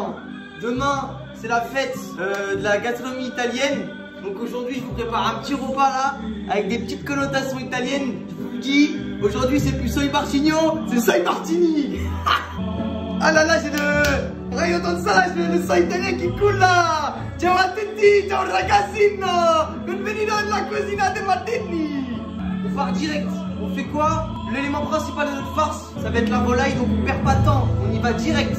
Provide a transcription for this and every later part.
Non, demain c'est la fête de la gastronomie italienne. Donc aujourd'hui je vous prépare un petit repas là avec des petites connotations italiennes. Qui aujourd'hui c'est plus soy martigno, c'est soy martini. Ah là là, j'ai le rayon de ça là, j'ai le soy italien qui coule là. Ciao a tutti, ciao ragazzino, benvenuto alla cucina de Martini. On part direct, on fait quoi? L'élément principal de notre farce, ça va être la volaille, donc on perd pas de temps, on y va direct.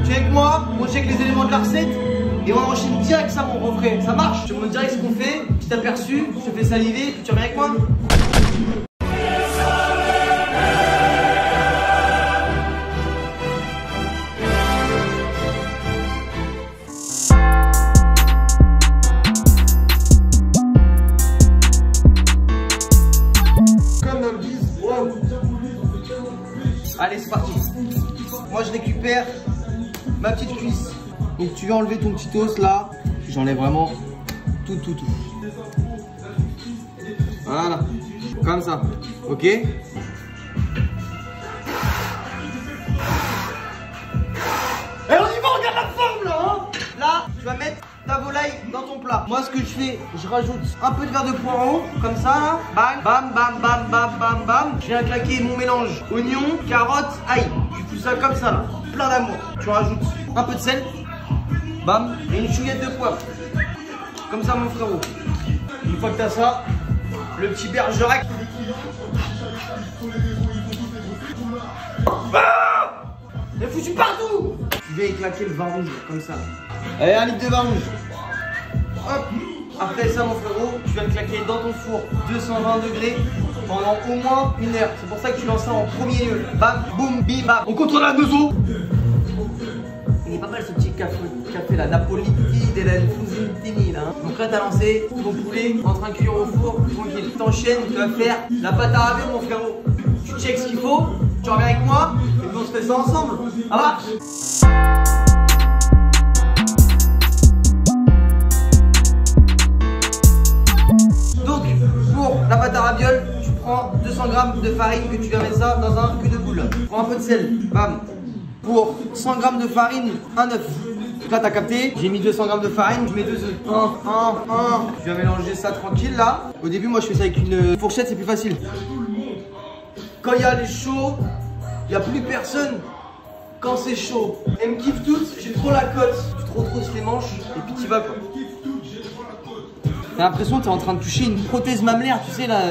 Tu es avec moi, on check les éléments de la recette et on enchaîne direct ça mon refrain. Ça marche? Je te montre direct ce qu'on fait, petit aperçu, je te fais saliver, tu reviens avec moi? Allez, c'est parti. Moi je récupère ma petite cuisse. Donc tu vas enlever ton petit os là. J'enlève vraiment tout. Voilà. Comme ça. Ok. Et on y va, regarde la forme là hein. Là, tu vas mettre ta volaille dans ton plat. Moi ce que je fais, je rajoute un peu de verre de poireau, comme ça là. Bam, bam. Je viens claquer mon mélange oignon, carotte, ail. Tu fous ça comme ça là, plein d'amour. Tu rajoutes un peu de sel, bam, et une chouillette de poivre. Comme ça mon frérot. Une fois que tu as ça, le petit Bergerac. Ah, il est foutu partout. Tu viens claquer le vin rouge comme ça. Allez, 1 litre de vin rouge. Hop. Après ça mon frérot, tu vas le claquer dans ton four 220 degrés pendant au moins 1 heure. C'est pour ça que tu lances ça en premier lieu. Bam, boum, bim, bam. On contrôle la deux eaux. Il est pas mal ce petit café là, Napoliti de la Fusintini là. Donc là t'as lancé ton poulet en train de cuire au four, tranquille. T'enchaînes, tu vas faire la pâte à ravioles mon frérot. Tu checks ce qu'il faut, tu reviens avec moi et puis on se fait ça ensemble. Ça marche? Donc pour la pâte à ravioles, tu prends 200 g de farine que tu vas mettre ça dans un cul de boule. Tu prends un peu de sel, bam. Pour 100 g de farine, un œuf. Donc là t'as capté, j'ai mis 200 g de farine, je mets 2 œufs. Je vais mélanger ça tranquille là. Au début moi je fais ça avec une fourchette, c'est plus facile. Quand il y a les chauds, il n'y a plus personne. Quand c'est chaud, elles me kiffent toutes, j'ai trop la cote. Tu trop les manches et puis t'y vas quoi. T'as l'impression que t'es en train de toucher une prothèse mammaire, tu sais là,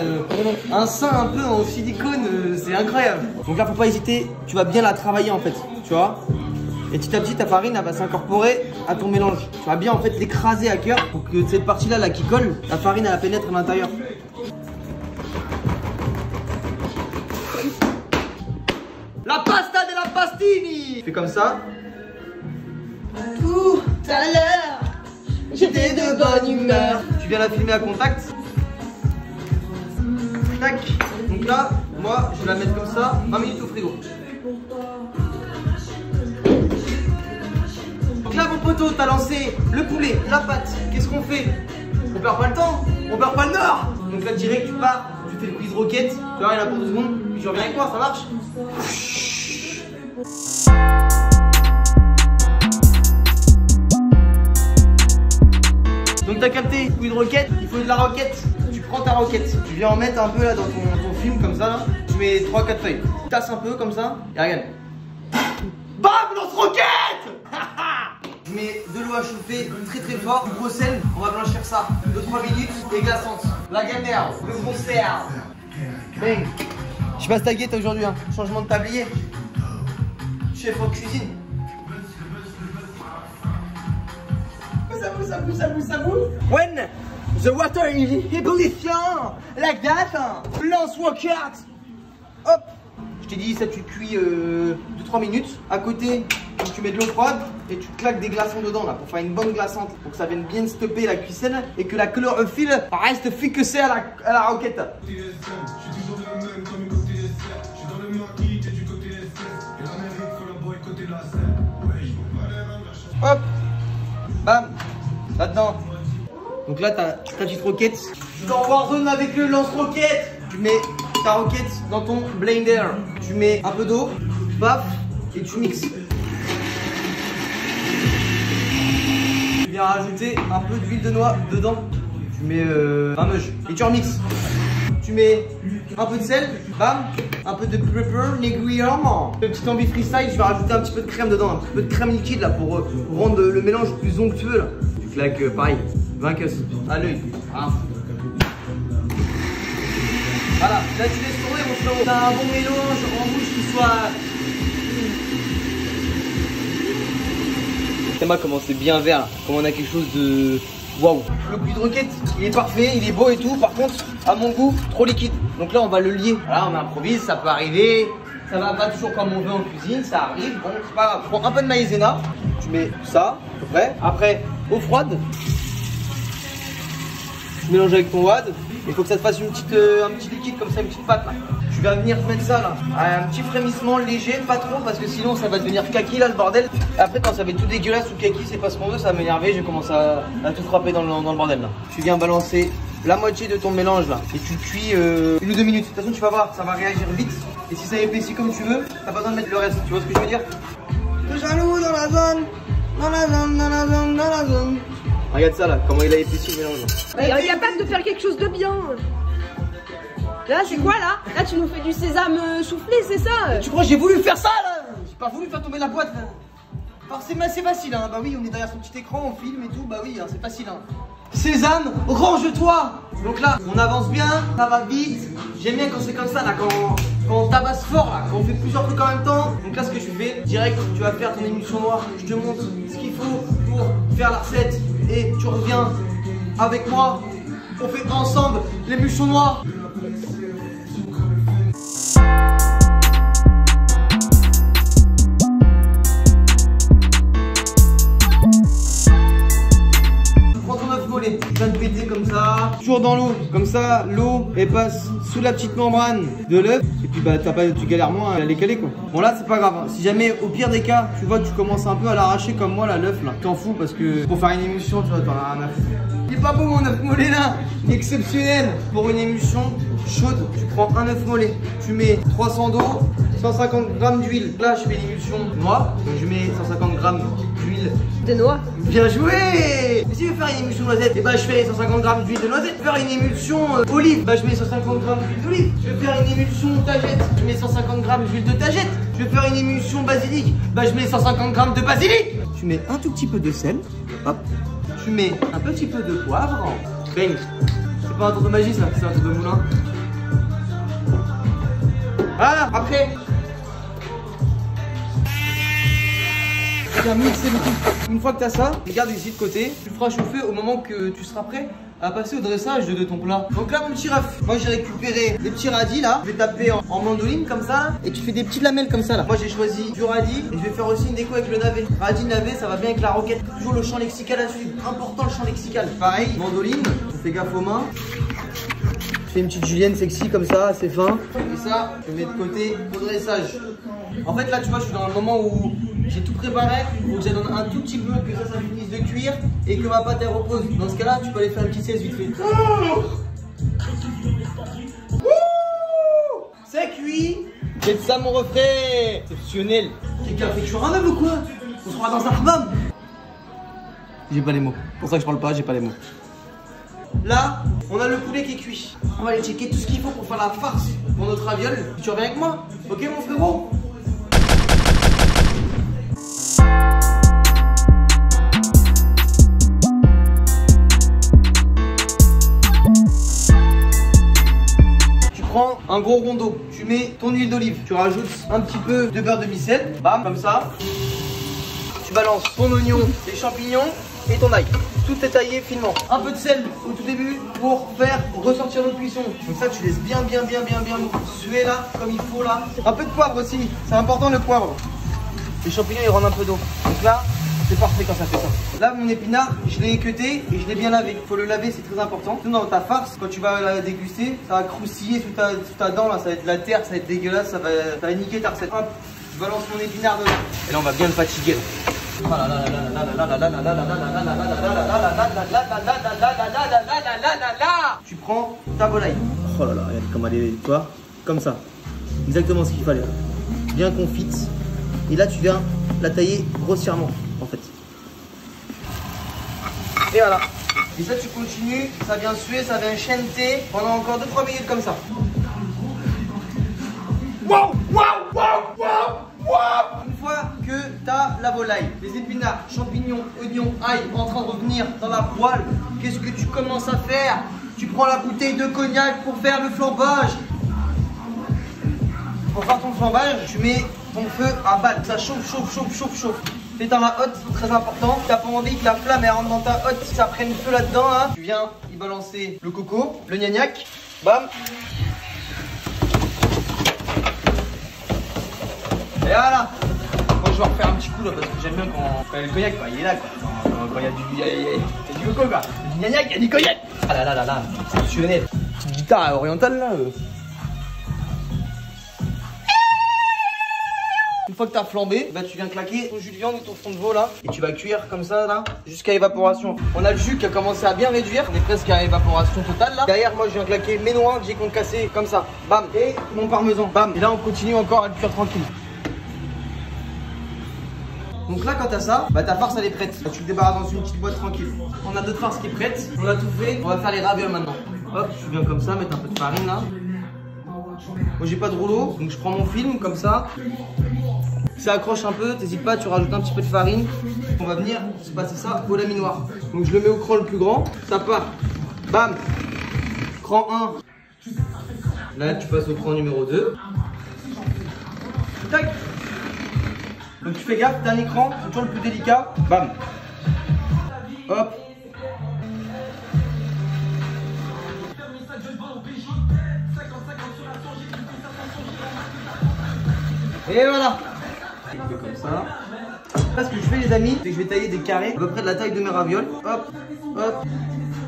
un sein un peu en silicone, c'est incroyable. Donc là faut pas hésiter, tu vas bien la travailler en fait, tu vois. Et petit à petit ta farine elle va s'incorporer à ton mélange. Tu vas bien en fait l'écraser à cœur pour que cette partie là qui colle, la farine elle pénètre à l'intérieur. La pasta de la pastini. Fais comme ça. Tout à l'heure, j'étais de bonne humeur. Tu viens la filmer à contact. Tac. Donc là, moi, je vais la mettre comme ça, 20 minutes au frigo. Donc là, mon poteau, t'as lancé le poulet, la pâte. Qu'est-ce qu'on fait? On perd pas le temps, on perd pas le nord. Donc là, direct, tu pars, tu fais le quiz roquette. Tu vois, il y en a pour 2 secondes, puis je reviens avec moi, ça marche? Donc t'as capté, couille de roquette, il faut de la roquette. Tu prends ta roquette, tu viens en mettre un peu là dans ton film comme ça là. Tu mets 3-4 feuilles, tu tasses un peu comme ça et regarde. Bam, lance roquette. Je mets de l'eau à chauffer très fort, gros sel, on va blanchir ça 2-3 minutes et glaçante. La gamelle, le gros sel. Bang. Je sais pas si t'as guette aujourd'hui, hein. Changement de tablier. Chef en cuisine. Ça boue. When the water is ebullition, like that, lance roquette. Hop. Je t'ai dit, ça tu cuis 2-3 minutes. À côté, tu mets de l'eau froide et tu claques des glaçons dedans là pour faire une bonne glaçante. Pour que ça vienne bien stopper la cuisson et que la chlorophylle reste fixée à la roquette. Hop. Bam. Là-dedans. Donc là, t'as ta petite roquette. Tu es en Warzone avec le lance-roquette. Tu mets ta roquette dans ton blender. Tu mets un peu d'eau, paf, et tu mixes. viens rajouter un peu d'huile de noix dedans. Tu mets un meuge et tu remixes. Tu mets un peu de sel, bam, un peu de pepper, néguillement. Le petit ambi freestyle, je vais rajouter un petit peu de crème dedans, un petit peu de crème liquide là pour rendre le mélange plus onctueux là. Tu claques pareil, 20 queues à l'œil. Ah. Voilà, là tu laisses tourner mon frérot. T'as un bon mélange en bouche qui soit. Regardez-moi comment c'est bien vert là, comment on a quelque chose de. Waouh. Le cuit de roquette, il est parfait, il est beau et tout. Par contre, à mon goût, trop liquide. Donc là, on va le lier. Voilà, on improvise, ça peut arriver. Ça va pas toujours comme on veut en cuisine, ça arrive. Bon, c'est pas grave. Tu prends un peu de maïzena, tu mets ça, à peu près. Après, eau froide. Tu mélanges avec ton wad. Il faut que ça te fasse un petit liquide comme ça, une petite pâte là. Tu vas venir mettre ça là, un petit frémissement léger, pas trop parce que sinon ça va devenir kaki là le bordel. Après quand ça va être tout dégueulasse ou kaki, c'est pas ce qu'on veut, ça va m'énerver, je commence à tout frapper dans le bordel là. Tu viens balancer la moitié de ton mélange là et tu cuis 1 ou 2 minutes. De toute façon tu vas voir, ça va réagir vite et si ça épaissit comme tu veux, t'as pas besoin de mettre le reste, tu vois ce que je veux dire? Le jaloux dans la zone, dans la zone, dans la zone, dans la zone. Regarde ça là, comment il a épaissi le mélange. Il est incapable de faire quelque chose de bien. Là, c'est quoi là? Là, tu nous fais du sésame soufflé, c'est ça? Tu crois que j'ai voulu faire ça là? J'ai pas voulu faire tomber la boîte là. Forcément, c'est facile hein. Bah oui, on est derrière son petit écran, on filme et tout. Bah oui, hein, c'est facile hein. Sésame, range-toi. Donc là, on avance bien, ça va vite. J'aime bien quand c'est comme ça là, quand on tabasse fort là, quand on fait plusieurs trucs en même temps. Donc là, ce que tu fais, direct, tu vas faire ton émulsion noire. Je te montre ce qu'il faut pour faire la recette et tu reviens avec moi. On fait ensemble l'émulsion noire. Tu viens de péter comme ça, toujours dans l'eau, comme ça l'eau elle passe sous la petite membrane de l'œuf et puis bah tu galères moins à les caler quoi. Bon là c'est pas grave, hein. Si jamais au pire des cas tu vois tu commences un peu à l'arracher comme moi là l'œuf là, t'en fous parce que pour faire une émulsion tu vois t'en as rien à foutre. Il est pas beau mon œuf mollet là, il est exceptionnel. Pour une émulsion chaude, tu prends un œuf mollet, tu mets 300 d'eau, 150 g d'huile. Là je fais l'émulsion noix, donc je mets 150 g d'huile de noix. Bien joué. Et si je veux faire une émulsion noisette, et bah je fais 150 g d'huile de noisette. Faire une émulsion olive, bah je mets 150 g d'huile d'olive. Je vais faire une émulsion tagette, je mets 150 g d'huile de tagette. Je vais faire une émulsion basilic, bah je mets 150 g de basilic. Tu mets un tout petit peu de sel, hop. Tu mets un petit peu de poivre, bang. C'est pas un tour de magie ça, c'est un tour de moulin. Voilà, après tu vas mixer le tout. Une fois que tu as ça, regarde ici de côté, tu le feras chauffer au moment que tu seras prêt à passer au dressage de ton plat. Donc là mon petit ref, moi j'ai récupéré des petits radis là, je vais taper en mandoline comme ça et tu fais des petites lamelles comme ça là. Moi j'ai choisi du radis et je vais faire aussi une déco avec le navet. Radis, navet, ça va bien avec la roquette. Toujours le champ lexical à suivre, important le champ lexical. Pareil, mandoline, on fait gaffe aux mains. Je fais une petite julienne sexy comme ça, assez fin. Et ça, je mets de côté au dressage. En fait là tu vois je suis dans un moment où j'ai tout préparé, il faut que j'attende un tout petit peu que ça finisse de cuire et que ma pâte elle repose. Dans ce cas là tu peux aller faire un petit 16 vite fait. C'est cuit. C'est ça mon refrain. Exceptionnel. Quelqu'un fait cuire un œuf ou quoi? On sera dans un hammam. J'ai pas les mots, c'est pour ça que je parle pas, j'ai pas les mots. Là, on a le poulet qui est cuit. On va aller checker tout ce qu'il faut pour faire la farce pour notre raviole. Tu reviens avec moi? Ok mon frérot? Tu prends un gros rond d'eau, tu mets ton huile d'olive, tu rajoutes un petit peu de beurre de micelle, bam, comme ça. Tu balances ton oignon, les champignons et ton ail. Tout est taillé finement. Un peu de sel au tout début pour faire ressortir notre cuisson. Donc ça tu laisses bien suer là, comme il faut là. Un peu de poivre aussi, c'est important le poivre. Les champignons ils rendent un peu d'eau. Donc là, c'est parfait quand ça fait ça. Là mon épinard, je l'ai équeuté et je l'ai bien lavé. Il faut le laver, c'est très important. Sinon dans ta farce, quand tu vas la déguster, ça va croustiller sous ta dent là, ça va être de la terre, ça va être dégueulasse, ça va niquer ta recette. Hop, je balance mon épinard dedans. Et là on va bien le fatiguer. Tu prends ta volaille. Oh là là, regarde comment elle est, toi, comme ça. Exactement ce qu'il fallait. Bien confite. Et là, tu viens la tailler grossièrement, en fait. Et voilà. Et ça, tu continues, ça vient suer, ça vient chanter pendant encore 2-3 minutes comme ça. Wow, wow, wow, wow, wow. Une fois que tu as la volaille, les épinards, champignons, oignons, ail en train de revenir dans la poêle, qu'est-ce que tu commences à faire? Tu prends la bouteille de cognac pour faire le flambage. Pour faire ton flambage, tu mets ton feu à battre. Ça chauffe, chauffe, chauffe, chauffe, chauffe. Fais dans la hotte, très important. Tu n'as pas envie que la flamme elle rentre dans ta hotte, ça prenne feu là-dedans. Hein. Tu viens y balancer le coco, le gnagnac. Bam. Et voilà. Moi je vais refaire un petit coup là parce que j'aime bien quand le cognac, quoi, il est là quoi. Quand il y a du coco quoi. Du gnagnac, il y a du cognac. Ah là là là là, c'est exceptionnel. Petite guitare orientale là. Une fois que tu as flambé, bah, tu viens claquer ton jus de viande ou ton fond de veau là. Et tu vas cuire comme ça là, jusqu'à évaporation. On a le jus qui a commencé à bien réduire. On est presque à évaporation totale là. Derrière moi je viens claquer mes noix que j'ai concassées comme ça. Bam. Et mon parmesan. Bam. Et là on continue encore à le cuire tranquille. Donc là quand t'as ça, bah ta farce elle est prête. Tu le débarrasses dans une petite boîte tranquille. On a notre farce qui est prête. On a tout fait. On va faire les ravioles maintenant. Hop, tu viens comme ça, mettre un peu de farine là. Moi j'ai pas de rouleau, donc je prends mon film comme ça. Ça accroche un peu, t'hésites pas, tu rajoutes un petit peu de farine. On va venir se passer ça au laminoir. Donc je le mets au cran le plus grand, ça part. Bam. Cran 1. Là tu passes au cran numéro 2. Tac. Donc tu fais gaffe, dernier cran, c'est toujours le plus délicat. Bam. Hop. Et voilà. Comme ça. Là ce que je fais les amis, c'est que je vais tailler des carrés à peu près de la taille de mes ravioles. Hop, hop,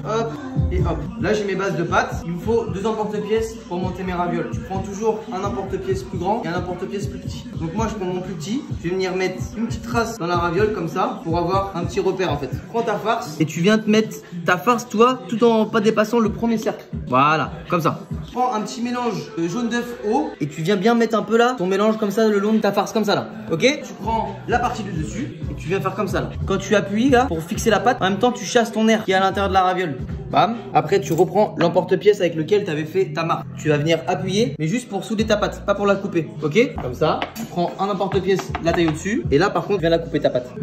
hop et hop. Là j'ai mes bases de pâtes. Il me faut 2 emporte-pièces pour monter mes ravioles. Tu prends toujours un emporte-pièce plus grand et un emporte-pièce plus petit. Donc moi je prends mon plus petit. Je vais venir mettre une petite trace dans la raviole comme ça pour avoir un petit repère en fait. Prends ta farce et tu viens te mettre ta farce toi tout en pas dépassant le premier cercle. Voilà, comme ça. Prends un petit mélange de jaune d'œuf haut et tu viens bien mettre un peu là ton mélange comme ça le long de ta farce comme ça là. Ok? Tu prends la partie du dessus et tu viens faire comme ça là. Quand tu appuies là pour fixer la pâte, en même temps tu chasses ton air qui est à l'intérieur de la raviole. Bam. Après tu reprends l'emporte-pièce avec lequel tu avais fait ta marque. Tu vas venir appuyer mais juste pour souder ta pâte, pas pour la couper. Ok? Comme ça. Tu prends un emporte-pièce la taille au-dessus et là par contre tu viens la couper ta pâte.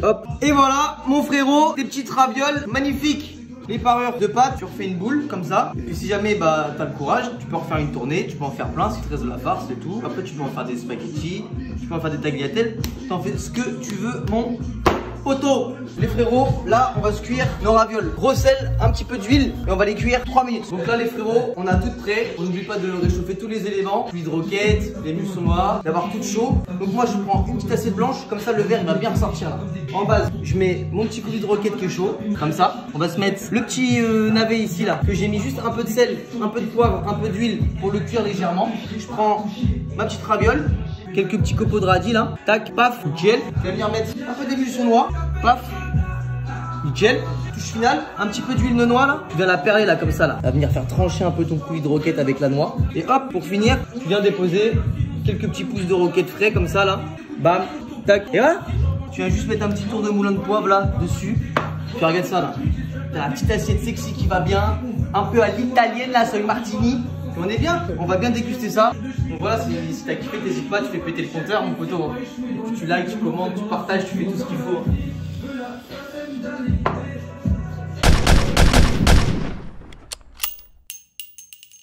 Hop. Et voilà mon frérot, des petites ravioles magnifiques. Les parures de pâte, tu refais une boule comme ça. Et puis si jamais bah, tu as le courage, tu peux en faire une tournée, tu peux en faire plein si tu restes de la farce et tout. Après tu peux en faire des spaghettis, tu peux en faire des tagliatelles. Tu en fais ce que tu veux mon poteau. Les frérots, là on va se cuire nos ravioles. Gros sel, un petit peu d'huile et on va les cuire 3 minutes. Donc là les frérots, on a tout prêt. On n'oublie pas de réchauffer tous les éléments. L'huile de roquette, les mussons noirs, d'avoir tout chaud. Donc moi je prends une petite assiette blanche, comme ça le verre il va bien ressortir là. En base, je mets mon petit coup d'huile de roquette qui est chaud, comme ça. On va se mettre le petit navet ici là, que j'ai mis juste un peu de sel, un peu de poivre, un peu d'huile pour le cuire légèrement. Je prends ma petite raviole. Quelques petits copeaux de radis là, tac, paf, nickel. Je vais venir mettre un peu d'émulsion noix, paf, nickel. Touche finale, un petit peu d'huile de noix là. Tu viens la perler là comme ça là. Tu vas venir faire trancher un peu ton coulis de roquette avec la noix. Et hop, pour finir, tu viens déposer quelques petits pousses de roquette frais comme ça là. Bam, tac. Et voilà. Tu viens juste mettre un petit tour de moulin de poivre là dessus. Tu regardes ça là. T'as la petite assiette sexy qui va bien, un peu à l'italienne là, soy martini. Et on est bien, on va bien déguster ça. Donc voilà, si t'as kiffé, n'hésite pas, tu fais péter le compteur, mon poteau. Tu likes, tu commentes, tu partages, tu fais tout ce qu'il faut.